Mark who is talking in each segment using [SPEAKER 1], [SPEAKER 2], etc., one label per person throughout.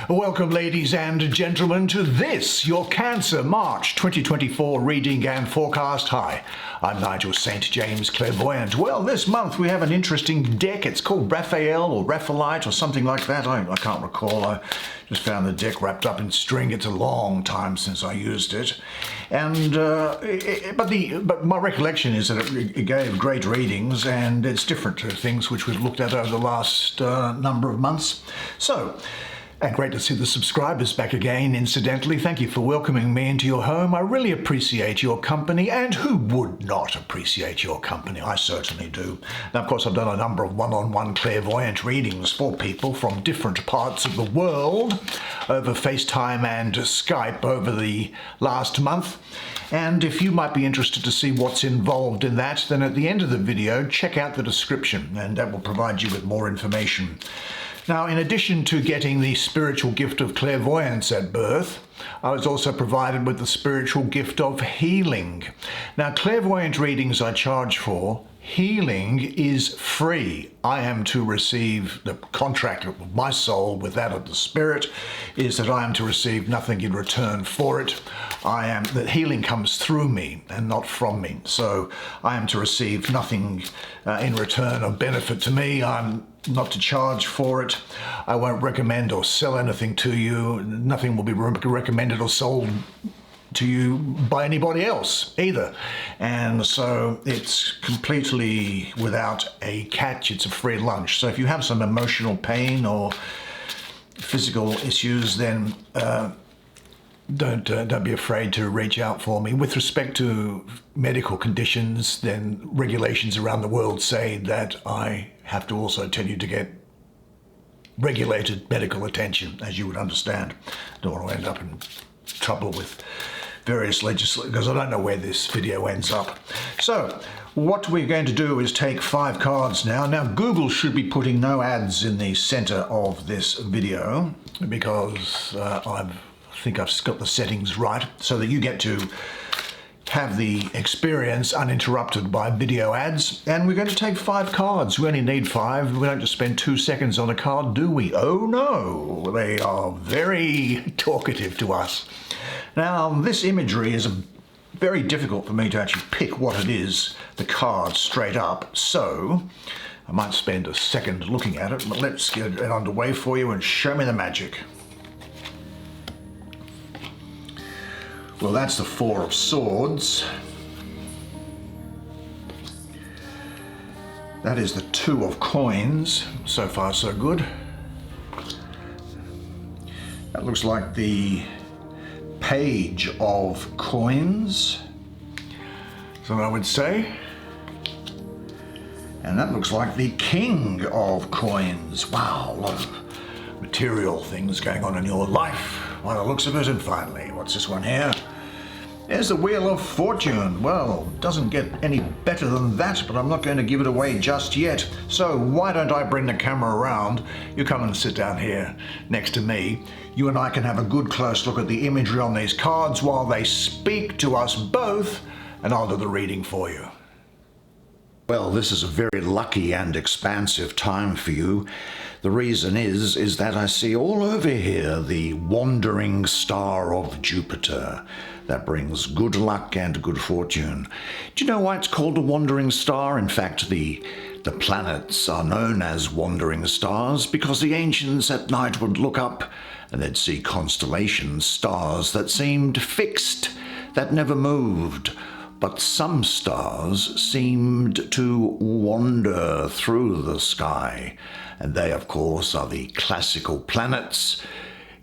[SPEAKER 1] Welcome, ladies and gentlemen, to this, your Cancer March 2024 reading and forecast. Hi, I'm Nigel St. James, clairvoyant. Well, this month we have an interesting deck. It's called Raphael or Raphaelite or something like that. I can't recall. I just found the deck wrapped up in string. It's a long time since I used it. And but my recollection is that it gave great readings, and it's different to things which we've looked at over the last number of months. So, and great to see the subscribers back again, incidentally. Thank you for welcoming me into your home. I really appreciate your company, and who would not appreciate your company? I certainly do. Now, of course, I've done a number of one-on-one clairvoyant readings for people from different parts of the world over FaceTime and Skype over the last month. And if you might be interested to see what's involved in that, then at the end of the video, check out the description, and that will provide you with more information. Now, in addition to getting the spiritual gift of clairvoyance at birth, I was also provided with the spiritual gift of healing. Now, clairvoyant readings I charge for. Healing is free. I am to receive the contract of my soul with that of the spirit is that I am to receive nothing in return for it. That healing comes through me and not from me. So I am to receive nothing in return of benefit to me. I'm not to charge for it. I won't recommend or sell anything to you. Nothing will be recommended or sold to you by anybody else either. And so it's completely without a catch. It's a free lunch. So if you have some emotional pain or physical issues, then don't be afraid to reach out for me. With respect to medical conditions, then regulations around the world say that I have to also tell you to get regulated medical attention, as you would understand. Don't want to end up in trouble with various legislators, because I don't know where this video ends up. So what we're going to do is take 5 cards now. Now, Google should be putting no ads in the center of this video, because I think I've got the settings right so that you get to have the experience uninterrupted by video ads. And we're going to take 5 cards. We only need 5. We don't just spend 2 seconds on a card, do we? Oh no, they are very talkative to us. Now, this imagery is very difficult for me to actually pick what it is, the card straight up, so I might spend a second looking at it, but let's get it underway for you and show me the magic. Well, that's the 4 of Swords. That is the 2 of Coins. So far, so good. That looks like the Page of Coins, so I would say. And that looks like the King of Coins. Wow, a lot of material things going on in your life by the looks of it. And finally, what's this one here? There's the Wheel of Fortune. Well, doesn't get any better than that, but I'm not going to give it away just yet. So why don't I bring the camera around? You come and sit down here next to me. You and I can have a good close look at the imagery on these cards while they speak to us both, and I'll do the reading for you. Well, this is a very lucky and expansive time for you. The reason is that I see all over here the wandering star of Jupiter. That brings good luck and good fortune. Do you know why it's called a wandering star? In fact, the planets are known as wandering stars because the ancients at night would look up and they'd see constellations, stars that seemed fixed, that never moved. But some stars seemed to wander through the sky, and they, of course, are the classical planets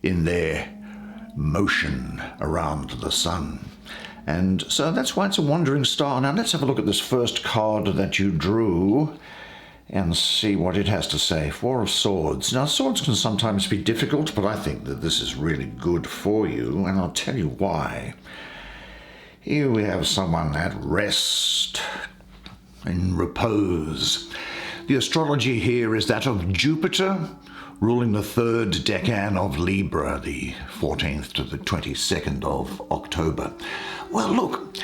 [SPEAKER 1] in their motion around the sun. And so that's why it's a wandering star. Now let's have a look at this first card that you drew and see what it has to say. 4 of Swords. Now, swords can sometimes be difficult, but I think that this is really good for you, and I'll tell you why. Here we have someone at rest, in repose. The astrology here is that of Jupiter, ruling the 3rd decan of Libra, the 14th to the 22nd of October. Well, look,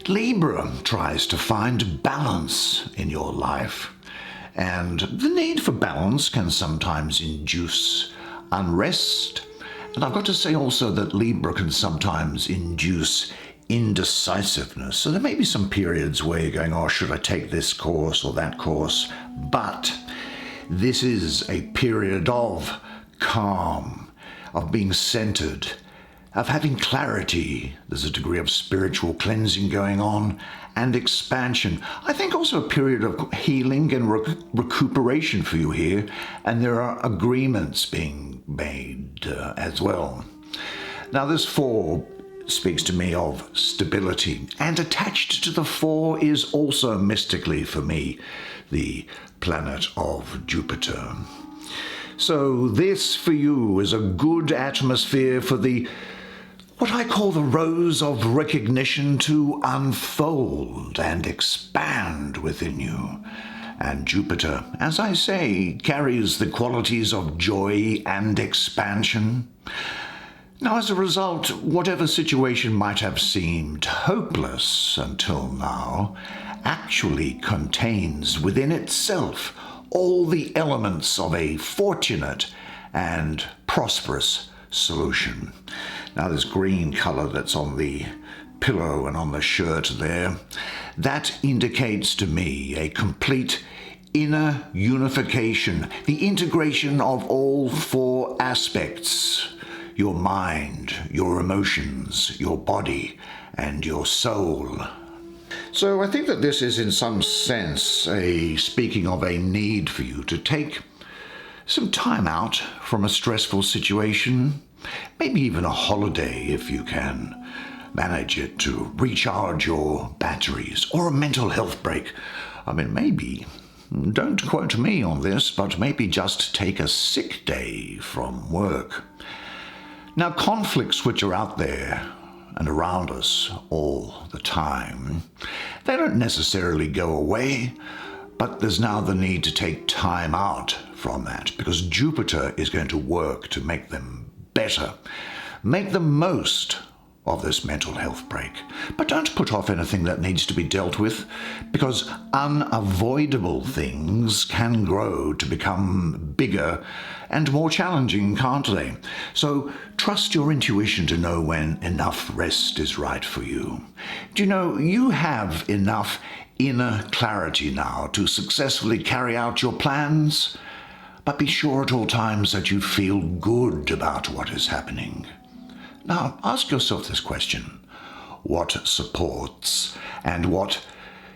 [SPEAKER 1] Libra tries to find balance in your life, and the need for balance can sometimes induce unrest And I've got to say also that Libra can sometimes induce indecisiveness. So there may be some periods where you're going, oh, should I take this course or that course? But this is a period of calm, of being centered, of having clarity. There's a degree of spiritual cleansing going on and expansion. I think also a period of healing and recuperation for you here, and there are agreements being made as well. Now this 4 speaks to me of stability, and attached to the 4 is also mystically for me the planet of Jupiter. So this for you is a good atmosphere for what I call the rose of recognition to unfold and expand within you. And Jupiter, as I say, carries the qualities of joy and expansion. Now, as a result, whatever situation might have seemed hopeless until now actually contains within itself all the elements of a fortunate and prosperous solution. Now, this green color that's on the pillow and on the shirt there, that indicates to me a complete inner unification, the integration of all 4 aspects: your mind, your emotions, your body, and your soul. So I think that this is in some sense speaking of a need for you to take some time out from a stressful situation, maybe even a holiday if you can manage it, to recharge your batteries, or a mental health break. I mean, maybe, don't quote me on this, but maybe just take a sick day from work. Now, conflicts which are out there and around us all the time, they don't necessarily go away, but there's now the need to take time out from that, because Jupiter is going to work to make them better. Make the most of this mental health break. But don't put off anything that needs to be dealt with, because unavoidable things can grow to become bigger and more challenging, can't they? So trust your intuition to know when enough rest is right for you. Do you know, you have enough inner clarity now to successfully carry out your plans, but be sure at all times that you feel good about what is happening. Now, ask yourself this question: what supports and what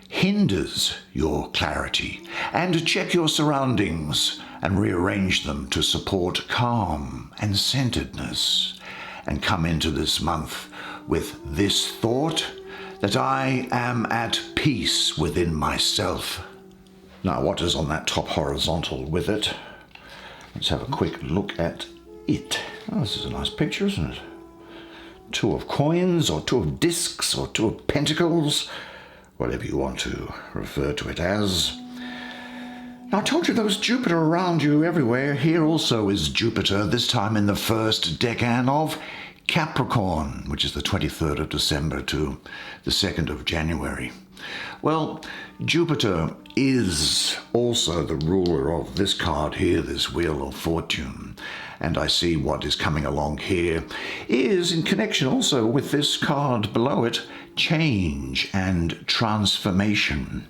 [SPEAKER 1] hinders your clarity? And check your surroundings and rearrange them to support calm and centeredness. And come into this month with this thought, that I am at peace within myself. Now, what is on that top horizontal with it? Let's have a quick look at it. Oh, this is a nice picture, isn't it? 2 of coins, or 2 of discs, or 2 of pentacles, whatever you want to refer to it as. Now, I told you there was Jupiter around you everywhere. Here also is Jupiter, this time in the first decan of Capricorn, which is the 23rd of December to the 2nd of January. Well, Jupiter is also the ruler of this card here, this Wheel of Fortune. And I see what is coming along here is in connection also with this card below it, change and transformation.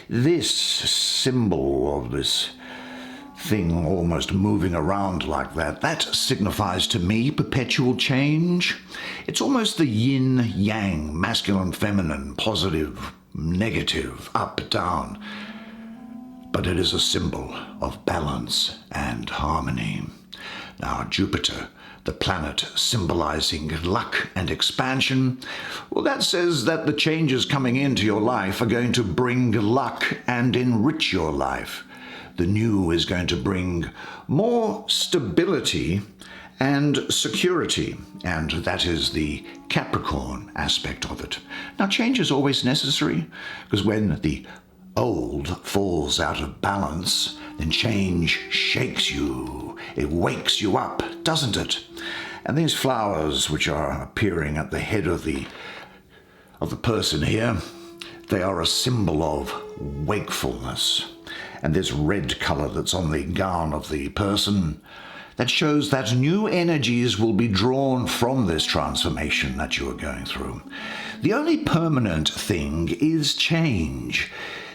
[SPEAKER 1] This symbol of this thing almost moving around like that, that signifies to me perpetual change. It's almost the yin-yang, masculine, feminine, positive, negative, up, down. But it is a symbol of balance and harmony. Now, Jupiter, the planet symbolizing luck and expansion, well, that says that the changes coming into your life are going to bring luck and enrich your life. The new is going to bring more stability and security, and that is the Capricorn aspect of it. Now, change is always necessary, because when the old falls out of balance, then change shakes you. It wakes you up, doesn't it? And these flowers which are appearing at the head of the person here, they are a symbol of wakefulness. And this red color that's on the gown of the person, that shows that new energies will be drawn from this transformation that you are going through. The only permanent thing is change.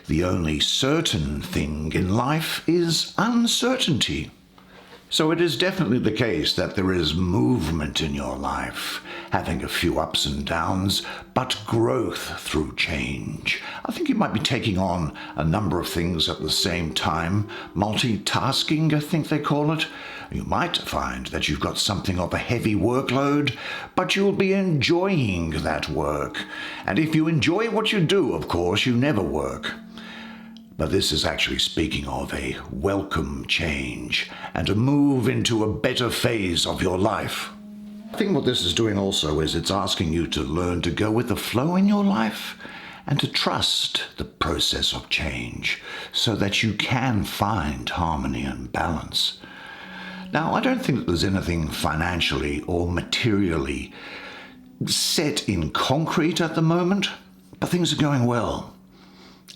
[SPEAKER 1] The only certain thing in life is uncertainty. So it is definitely the case that there is movement in your life, having a few ups and downs, but growth through change. I think you might be taking on a number of things at the same time, multitasking, I think they call it. You might find that you've got something of a heavy workload, but you'll be enjoying that work. And if you enjoy what you do, of course, you never work. But this is actually speaking of a welcome change and a move into a better phase of your life. I think what this is doing also is it's asking you to learn to go with the flow in your life and to trust the process of change so that you can find harmony and balance. Now, I don't think that there's anything financially or materially set in concrete at the moment, but things are going well.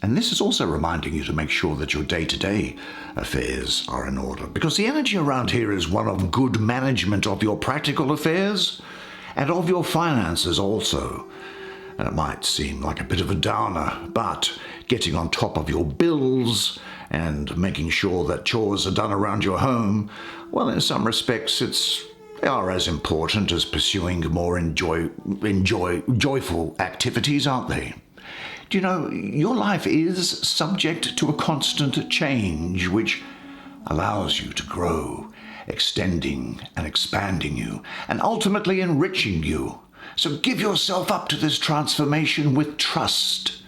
[SPEAKER 1] And this is also reminding you to make sure that your day-to-day affairs are in order, because the energy around here is one of good management of your practical affairs and of your finances also. And it might seem like a bit of a downer, but getting on top of your bills and making sure that chores are done around your home, well, in some respects, they are as important as pursuing more joyful activities, aren't they? Do you know, your life is subject to a constant change which allows you to grow, extending and expanding you, and ultimately enriching you. So give yourself up to this transformation with trust.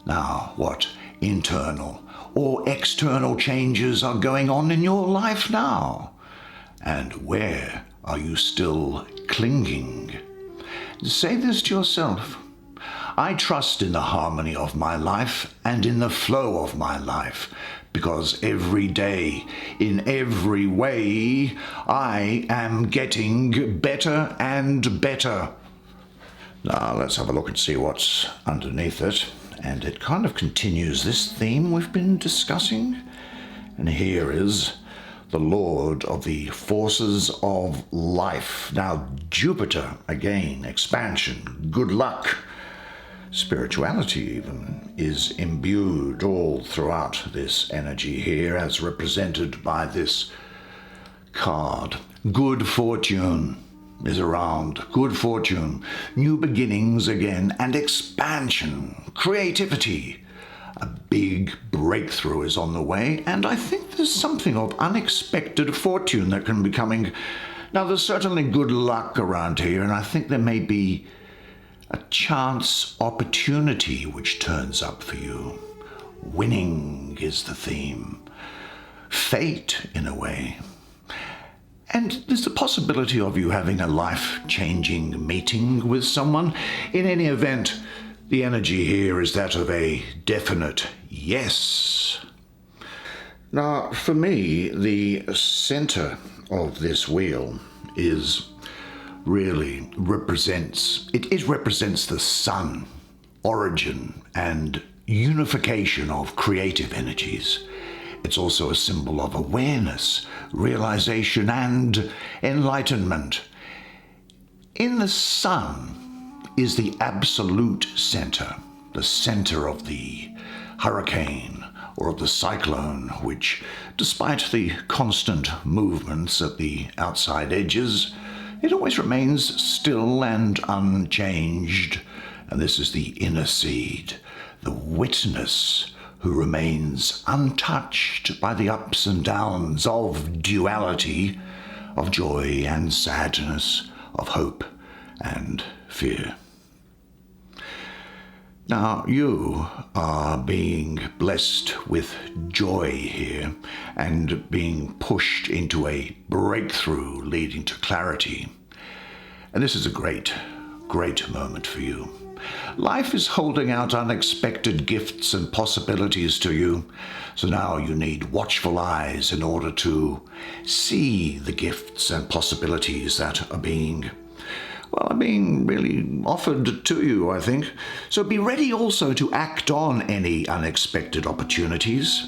[SPEAKER 1] Now, what internal or external changes are going on in your life now? And where are you still clinging? Say this to yourself. I trust in the harmony of my life and in the flow of my life, because every day, in every way, I am getting better and better. Now let's have a look and see what's underneath it. And it kind of continues this theme we've been discussing. And here is the Lord of the forces of life. Now, Jupiter, again, expansion, good luck. Spirituality even is imbued all throughout this energy here, as represented by this card. Good fortune is around. Good fortune, new beginnings again, and expansion, creativity. A big breakthrough is on the way, and I think there's something of unexpected fortune that can be coming. Now, there's certainly good luck around here, and I think there may be a chance opportunity which turns up for you. Winning is the theme. Fate, in a way. And there's the possibility of you having a life-changing meeting with someone. In any event, the energy here is that of a definite yes. Now, for me, the center of this wheel really represents the sun, origin and unification of creative energies. It's also a symbol of awareness, realization and enlightenment. In the sun is the absolute center, the center of the hurricane or of the cyclone, which, despite the constant movements at the outside edges, it always remains still and unchanged. And this is the inner seed, the witness who remains untouched by the ups and downs of duality, of joy and sadness, of hope and fear. Now, you are being blessed with joy here and being pushed into a breakthrough leading to clarity. And this is a great, great moment for you. Life is holding out unexpected gifts and possibilities to you. So now you need watchful eyes in order to see the gifts and possibilities that are being really offered to you, I think. So be ready also to act on any unexpected opportunities.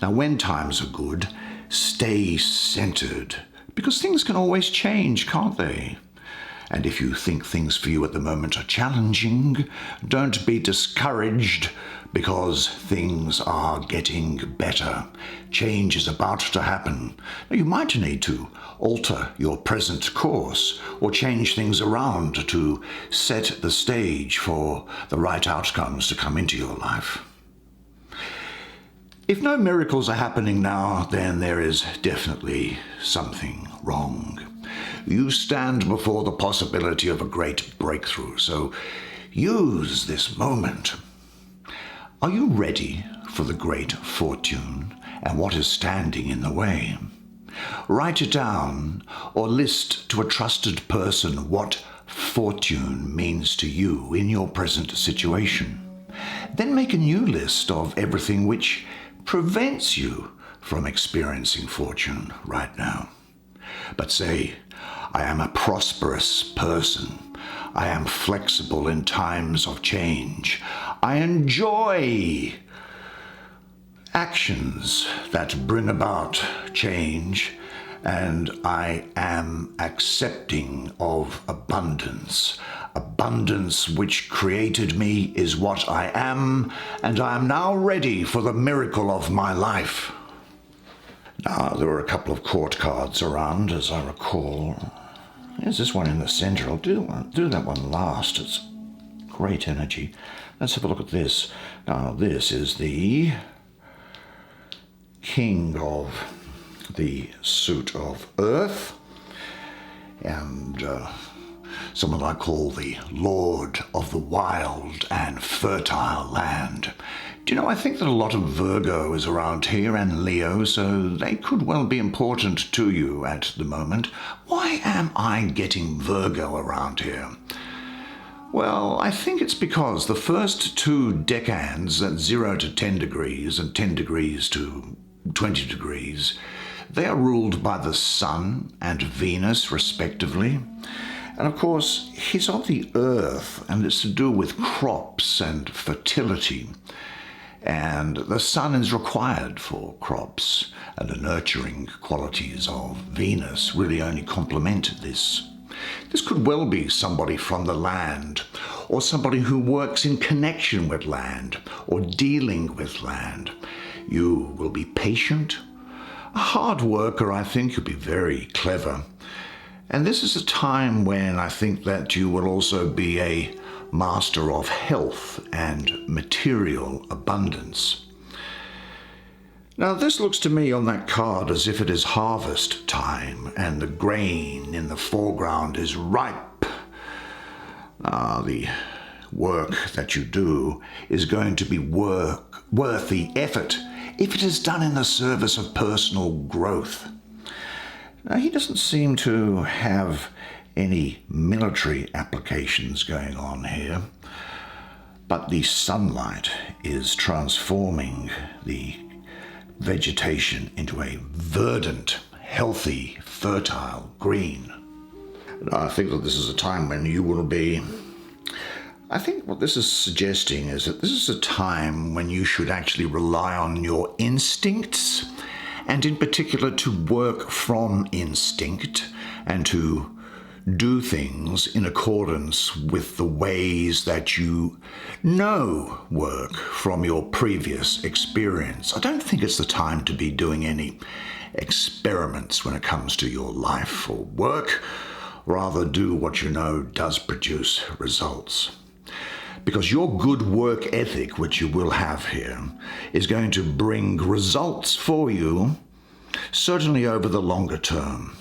[SPEAKER 1] Now, when times are good, stay centered. Because things can always change, can't they? And if you think things for you at the moment are challenging, don't be discouraged because things are getting better. Change is about to happen. Now, you might need to alter your present course or change things around to set the stage for the right outcomes to come into your life. If no miracles are happening now, then there is definitely something wrong. You stand before the possibility of a great breakthrough, so use this moment. Are you ready for the great fortune and what is standing in the way? Write it down or list to a trusted person what fortune means to you in your present situation. Then make a new list of everything which prevents you from experiencing fortune right now. But say, I am a prosperous person. I am flexible in times of change. I enjoy actions that bring about change, and I am accepting of abundance. Abundance which created me is what I am, and I am now ready for the miracle of my life. Now, there are a couple of court cards around, as I recall. There's this one in the center. I'll do that one last. It's great energy. Let's have a look at this. Now, this is the King of the suit of Earth, and someone I call the Lord of the wild and fertile land. Do you know, I think that a lot of Virgo is around here and Leo, so they could well be important to you at the moment. Why am I getting Virgo around here? Well, I think it's because the first two decans at 0 to 10 degrees and 10 degrees to 20 degrees, they are ruled by the Sun and Venus, respectively. And of course, he's of the earth, and it's to do with crops and fertility. And the Sun is required for crops, and the nurturing qualities of Venus really only complement this. This could well be somebody from the land, or somebody who works in connection with land, or dealing with land. You will be patient. A hard worker, I think. You'll be very clever. And this is a time when I think that you will also be a master of health and material abundance. Now, this looks to me on that card as if it is harvest time and the grain in the foreground is ripe. The work that you do is going to be worth the effort if it is done in the service of personal growth. Now, he doesn't seem to have any military applications going on here, but the sunlight is transforming the vegetation into a verdant, healthy, fertile green. And I think that this is a time when you will be... I think what this is suggesting is that this is a time when you should actually rely on your instincts, and in particular to work from instinct and to do things in accordance with the ways that you know work from your previous experience. I don't think it's the time to be doing any experiments when it comes to your life or work. Rather, do what you know does produce results. Because your good work ethic, which you will have here, is going to bring results for you, certainly over the longer term.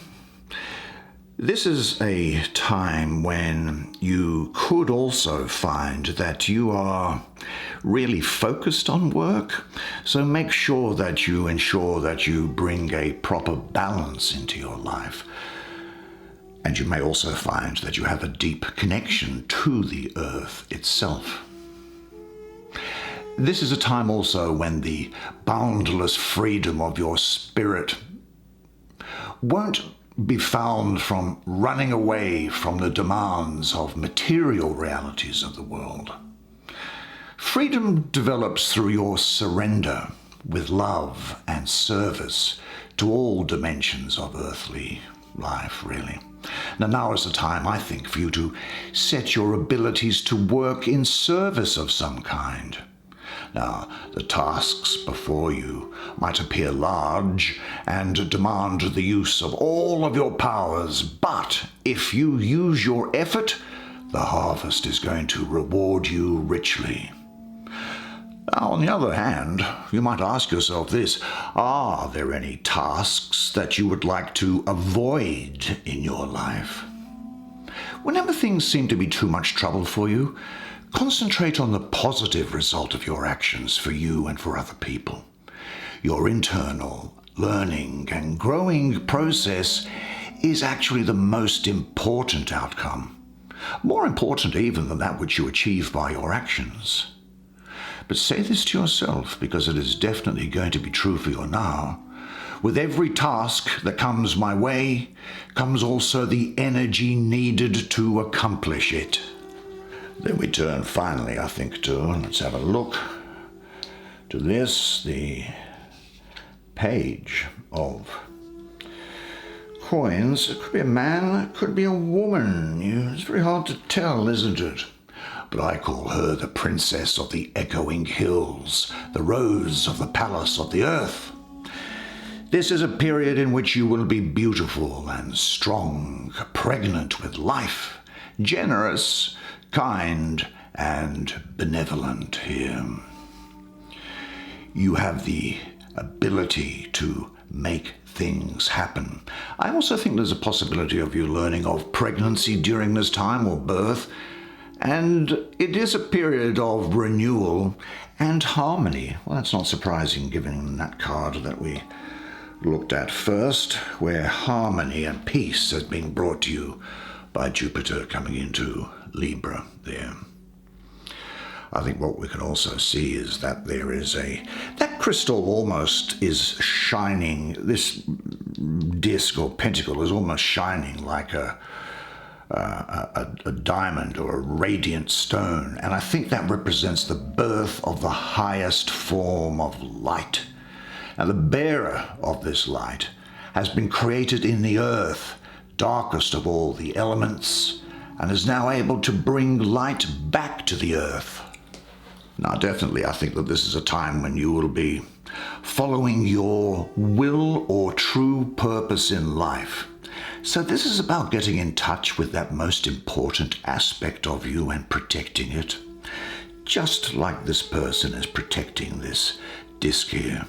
[SPEAKER 1] This is a time when you could also find that you are really focused on work, so make sure that you ensure that you bring a proper balance into your life. And you may also find that you have a deep connection to the earth itself. This is a time also when the boundless freedom of your spirit won't be found from running away from the demands of material realities of the world. Freedom develops through your surrender with love and service to all dimensions of earthly life, really. Now is the time, I think, for you to set your abilities to work in service of some kind. Now, the tasks before you might appear large and demand the use of all of your powers, but if you use your effort, the harvest is going to reward you richly. Now, on the other hand, you might ask yourself this: are there any tasks that you would like to avoid in your life? Whenever things seem to be too much trouble for you, concentrate on the positive result of your actions for you and for other people. Your internal learning and growing process is actually the most important outcome, more important even than that which you achieve by your actions. But say this to yourself, because it is definitely going to be true for you now. With every task that comes my way, comes also the energy needed to accomplish it. Then we turn finally, I think, to, let's have a look, to this, the page of coins. It could be a man, it could be a woman. It's very hard to tell, isn't it? But I call her the princess of the echoing hills, the rose of the palace of the earth. This is a period in which you will be beautiful and strong, pregnant with life, generous, kind, and benevolent here. You have the ability to make things happen. I also think there's a possibility of you learning of pregnancy during this time, or birth. And it is a period of renewal and harmony. Well, that's not surprising given that card that we looked at first, where harmony and peace has been brought to you by Jupiter coming into Libra there. I think what we can also see is that there is that crystal almost is shining, this disc or pentacle is almost shining like a diamond or a radiant stone, and I think that represents the birth of the highest form of light. And the bearer of this light has been created in the earth, darkest of all the elements, and is now able to bring light back to the earth. Now, definitely, I think that this is a time when you will be following your will or true purpose in life. So this is about getting in touch with that most important aspect of you and protecting it, just like this person is protecting this disc here.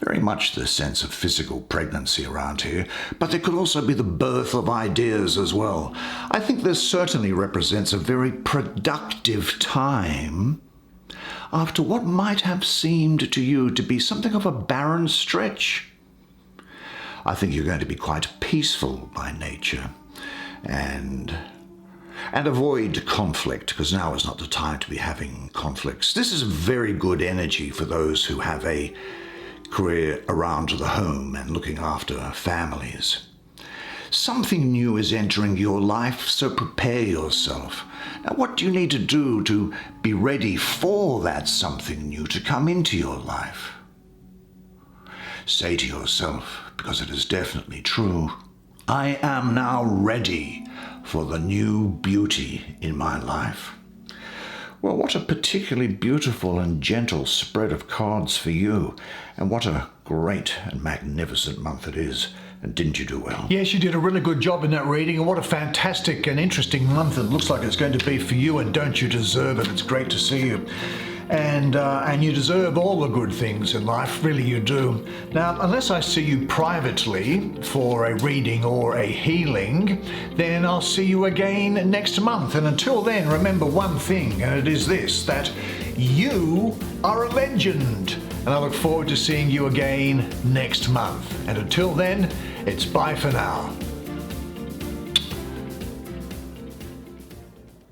[SPEAKER 1] Very much the sense of physical pregnancy around here, but there could also be the birth of ideas as well. I think this certainly represents a very productive time after what might have seemed to you to be something of a barren stretch. I think you're going to be quite peaceful by nature and avoid conflict, because now is not the time to be having conflicts. This is very good energy for those who have a career around the home and looking after families. Something new is entering your life, so prepare yourself. Now, what do you need to do to be ready for that something new to come into your life? Say to yourself, because it is definitely true, I am now ready for the new beauty in my life. Well, what a particularly beautiful and gentle spread of cards for you, and what a great and magnificent month it is. And didn't you do well?
[SPEAKER 2] Yes, you did a really good job in that reading, and what a fantastic and interesting month it looks like it's going to be for you, and don't you deserve it? It's great to see you. And you deserve all the good things in life, really you do. Now, unless I see you privately for a reading or a healing, then I'll see you again next month. And until then, remember one thing, and it is this, that you are a legend. And I look forward to seeing you again next month. And until then, it's bye for now.